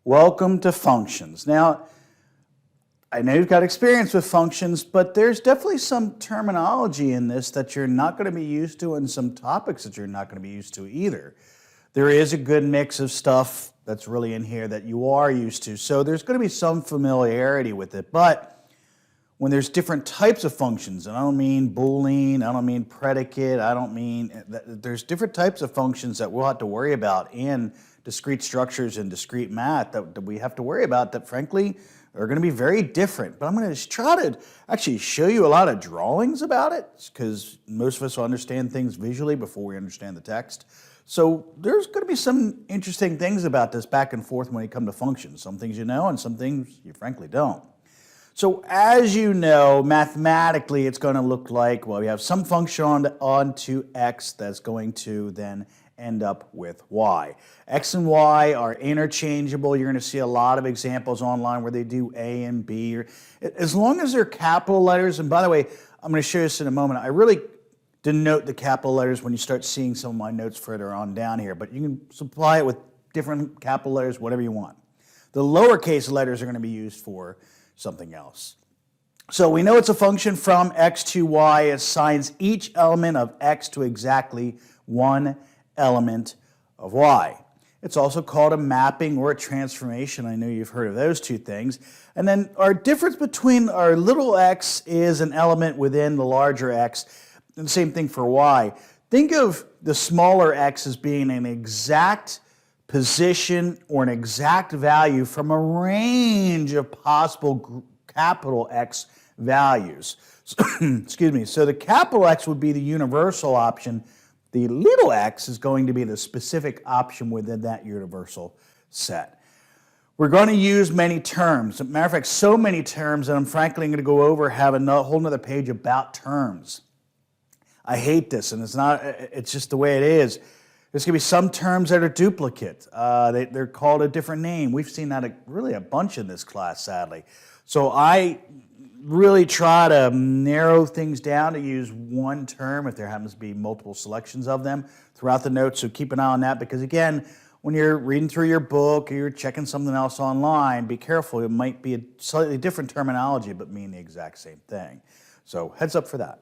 Welcome to functions. Now, I know you've got experience with functions, but there's definitely some terminology in this that you're not going to be used to and some topics that you're not going to be used to either. There is a good mix of stuff that's really in here that you are used to, so there's going to be some familiarity with it, but when there's different types of functions, and I don't mean Boolean, I don't mean predicate, I don't mean, there's different types of functions that we'll have to worry about in discrete structures and discrete math that we have to worry about that frankly are going to be very different. But I'm going to try to actually show you a lot of drawings about it because most of us will understand things visually before we understand the text. So there's going to be some interesting things about this back and forth when you come to functions. Some things you know and some things you frankly don't. So as you know, mathematically it's going to look like, well, we have some function onto x that's going to then end up with y. X and y are interchangeable. You're going to see a lot of examples online where they do a and b. As long as they're capital letters, and by the way, I'm going to show you this in a moment. I really denote the capital letters when you start seeing some of my notes further on down here, but you can supply it with different capital letters, whatever you want. The lowercase letters are going to be used for something else. So we know it's a function from x to y. It assigns each element of x to exactly one element of y. It's also called a mapping or a transformation. I know you've heard of those two things. And then our difference between our little x is an element within the larger x, and the same thing for y. Think of the smaller x as being an exact position or an exact value from a range of possible capital X values. Excuse me. So the capital X would be the universal option. The little x is going to be the specific option within that universal set. We're going to use many terms. As a matter of fact, so many terms that I'm frankly going to go over, have a whole other page about terms. I hate this, and it's just the way it is. There's going to be some terms that are duplicate. They're called a different name. We've seen that really a bunch in this class, sadly. So I really try to narrow things down to use one term if there happens to be multiple selections of them throughout the notes. So keep an eye on that because, again, when you're reading through your book or you're checking something else online, be careful. It might be a slightly different terminology but mean the exact same thing. So heads up for that.